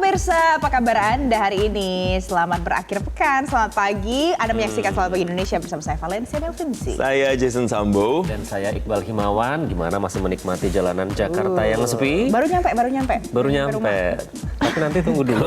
pemirsa, apa kabar Anda hari ini? Selamat berakhir pekan, selamat pagi. Anda menyaksikan Selamat Pagi Indonesia bersama saya Valencia Melvinsi. Saya Jason Sambo. Dan saya Iqbal Himawan. Gimana masih menikmati jalanan Jakarta yang sepi? Baru nyampe. Baru nyampe. Tapi nanti tunggu dulu.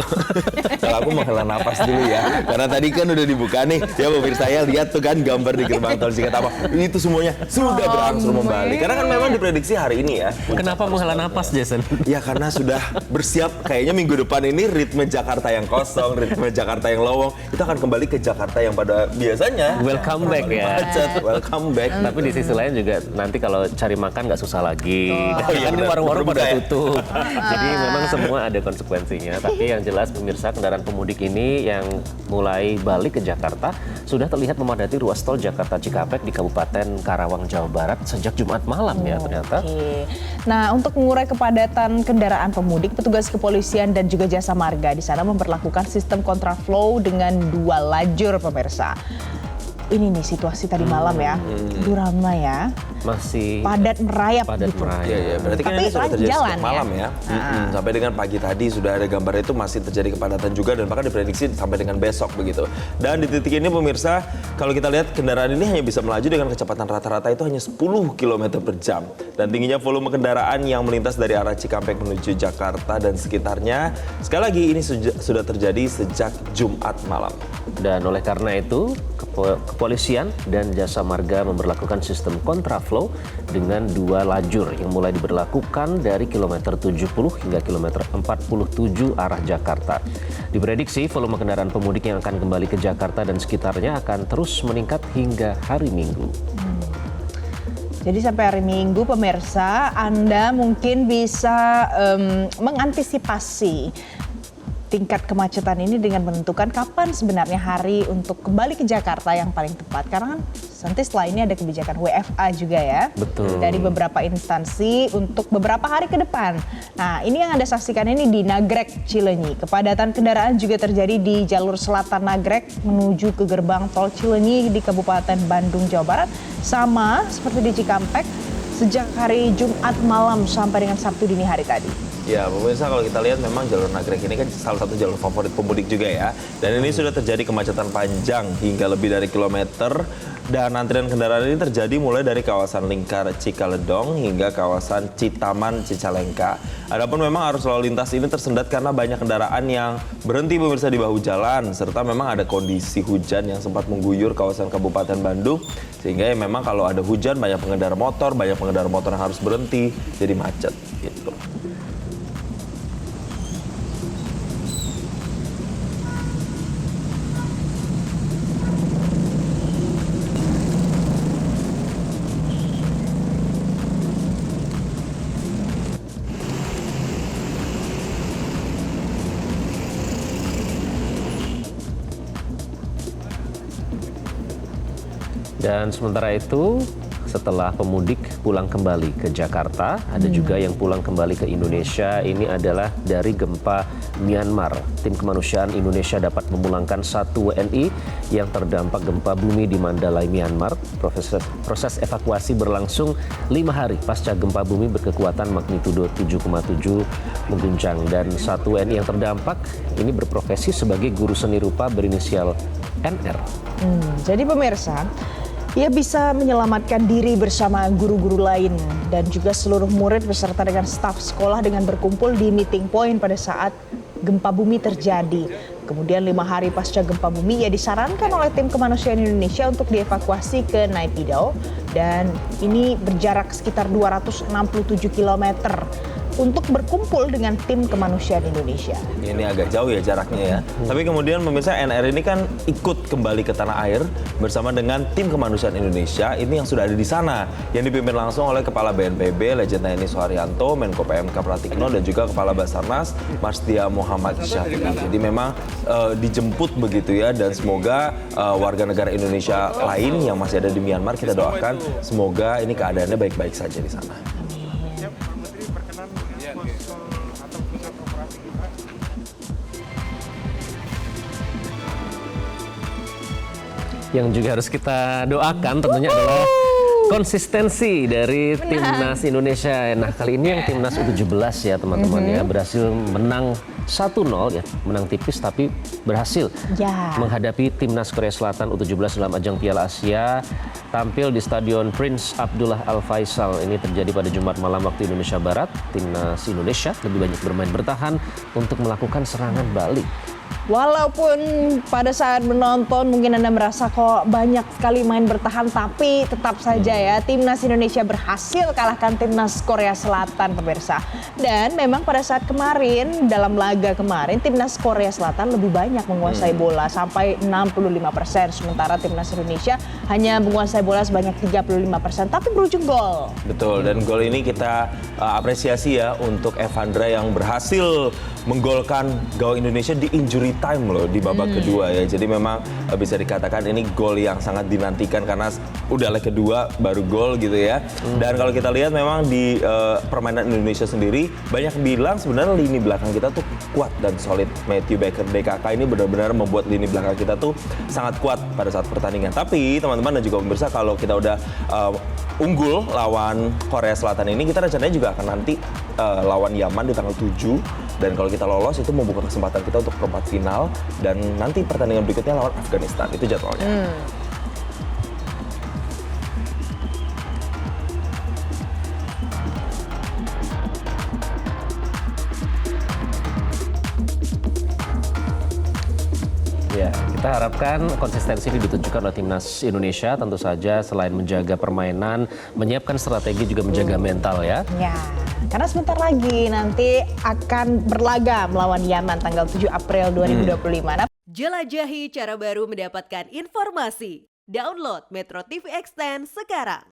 Kalau aku menghela napas dulu ya. Karena tadi kan udah dibuka nih. Ya pemirsa, saya lihat tuh kan gambar di gerbang tol Cikatama. Itu semuanya sudah berangsur membalik. Karena kan memang diprediksi hari ini ya. Kenapa menghela napas, Jason? Ya karena sudah bersiap kayaknya minggu depan ini ritme Jakarta yang kosong, ritme Jakarta yang lowong. Itu akan kembali ke Jakarta yang pada biasanya. Welcome back ya. Macet, welcome back. Tapi di sisi lain juga nanti kalau cari makan nggak susah lagi. iya Kan ini benar. warung-warung Berbuka pada ya? tutup. Jadi memang semua ada konsekuensinya. Tapi yang jelas pemirsa, kendaraan pemudik ini yang mulai balik ke Jakarta sudah terlihat memadati ruas tol Jakarta Cikampek di Kabupaten Karawang, Jawa Barat sejak Jumat malam ya ternyata. Oke. Nah, untuk mengurai kepadatan kendaraan pemudik, petugas kepolisian dan juga jasa marga di sana memperlakukan sistem kontraflow dengan 2 lajur pemirsa. Ini nih situasi tadi malam ya, ramai ya, Masih padat merayap padat gitu. merayap. Iya, berarti kan Tapi ini sudah terjadi jalan sejak ya? malam ya. Sampai dengan pagi tadi sudah ada gambar itu masih terjadi kepadatan juga dan bahkan diprediksi sampai dengan besok begitu. Dan di titik ini pemirsa, kalau kita lihat kendaraan ini hanya bisa melaju dengan kecepatan rata-rata itu hanya 10 km per jam. Dan tingginya volume kendaraan yang melintas dari arah Cikampek menuju Jakarta dan sekitarnya, sekali lagi ini sudah terjadi sejak Jumat malam. Dan oleh karena itu, kepolisian dan jasa marga memberlakukan sistem kontraflow dengan 2 lajur yang mulai diberlakukan dari kilometer 70 hingga kilometer 47 arah Jakarta. Diprediksi volume kendaraan pemudik yang akan kembali ke Jakarta dan sekitarnya akan terus meningkat hingga hari Minggu. Jadi sampai hari Minggu pemirsa, Anda mungkin bisa mengantisipasi tingkat kemacetan ini dengan menentukan kapan sebenarnya hari untuk kembali ke Jakarta yang paling tepat. Karena kan nanti setelah ini ada kebijakan WFA juga ya. Betul. Dari beberapa instansi untuk beberapa hari ke depan. Nah, ini yang Anda saksikan ini di Nagrek, Cileunyi. Kepadatan kendaraan juga terjadi di jalur selatan Nagrek menuju ke gerbang tol Cileunyi di Kabupaten Bandung, Jawa Barat. Sama seperti di Cikampek sejak hari Jumat malam sampai dengan Sabtu dini hari tadi. Ya, pemirsa kalau kita lihat memang jalur Nagrek ini kan salah satu jalur favorit pemudik juga ya. Dan ini sudah terjadi kemacetan panjang hingga lebih dari kilometer. Dan antrian kendaraan ini terjadi mulai dari kawasan Lingkar Cikaledong hingga kawasan Citaman Cicalengka. Adapun memang arus lalu lintas ini tersendat karena banyak kendaraan yang berhenti pemirsa di bahu jalan. Serta memang ada kondisi hujan yang sempat mengguyur kawasan Kabupaten Bandung. Sehingga ya memang kalau ada hujan banyak pengendara motor yang harus berhenti jadi macet gitu. Dan sementara itu, setelah pemudik pulang kembali ke Jakarta, ada juga yang pulang kembali ke Indonesia. Ini adalah dari gempa Myanmar. Tim kemanusiaan Indonesia dapat memulangkan 1 WNI yang terdampak gempa bumi di Mandalay, Myanmar. Proses evakuasi berlangsung 5 hari pasca gempa bumi berkekuatan magnitudo 7,7 mengguncang. Dan 1 WNI yang terdampak ini berprofesi sebagai guru seni rupa berinisial NR. Jadi pemirsa, ia bisa menyelamatkan diri bersama guru-guru lain dan juga seluruh murid beserta dengan staf sekolah dengan berkumpul di meeting point pada saat gempa bumi terjadi. Kemudian 5 hari pasca gempa bumi, ia disarankan oleh tim kemanusiaan Indonesia untuk dievakuasi ke Naypyidaw dan ini berjarak sekitar 267 km untuk berkumpul dengan tim kemanusiaan Indonesia. Ini agak jauh ya jaraknya ya. Tapi kemudian pemirsa NR ini kan ikut kembali ke tanah air bersama dengan tim kemanusiaan Indonesia ini yang sudah ada di sana. Yang dipimpin langsung oleh Kepala BNPB, Legend TNI Suharyanto, Menko PMK Pratikno, dan juga Kepala Basarnas, Marsdia Muhammad Syafi'i. Jadi memang dijemput begitu ya, dan semoga warga negara Indonesia lain yang masih ada di Myanmar, kita doakan semoga ini keadaannya baik-baik saja di sana. Yang juga harus kita doakan tentunya adalah Konsistensi dari timnas Indonesia. Nah, kali ini yang timnas U17 ya teman-teman ya, berhasil menang 1-0 ya, menang tipis tapi berhasil Ya. menghadapi timnas Korea Selatan U17 dalam ajang Piala Asia, tampil di Stadion Prince Abdullah Al Faisal. Ini terjadi pada Jumat malam waktu Indonesia Barat. Timnas Indonesia lebih banyak bermain bertahan untuk melakukan serangan balik. Walaupun pada saat menonton mungkin Anda merasa kok banyak sekali main bertahan, tapi tetap saja ya timnas Indonesia berhasil kalahkan timnas Korea Selatan pemirsa. Dan memang pada saat kemarin dalam laga kemarin timnas Korea Selatan lebih banyak menguasai bola sampai 65%, sementara timnas Indonesia hanya menguasai bola sebanyak 35%, tapi berujung gol. Betul, dan gol ini kita apresiasi ya untuk Evandra yang berhasil menggolkan gawang Indonesia di injury time loh di babak kedua ya. Jadi memang bisa dikatakan ini gol yang sangat dinantikan karena udah leg kedua baru gol gitu ya. Dan kalau kita lihat memang di permainan Indonesia sendiri banyak bilang sebenarnya lini belakang kita tuh kuat dan solid. Matthew Baker DKK ini benar-benar membuat lini belakang kita tuh sangat kuat pada saat pertandingan. Tapi teman-teman dan juga pemirsa, kalau kita udah unggul lawan Korea Selatan ini, kita rencananya juga akan nanti lawan Yaman di tanggal 7. Dan kalau kita lolos itu membuka kesempatan kita untuk perempat final. Dan nanti pertandingan berikutnya lawan Afghanistan. Itu jadwalnya. Ya, kita harapkan konsistensi ini ditunjukkan oleh timnas Indonesia. Tentu saja selain menjaga permainan, menyiapkan strategi juga menjaga mental ya. Ya, karena sebentar lagi nanti akan berlaga melawan Yaman tanggal 7 April 2025. Nah, jelajahi cara baru mendapatkan informasi. Download Metro TV Extend sekarang.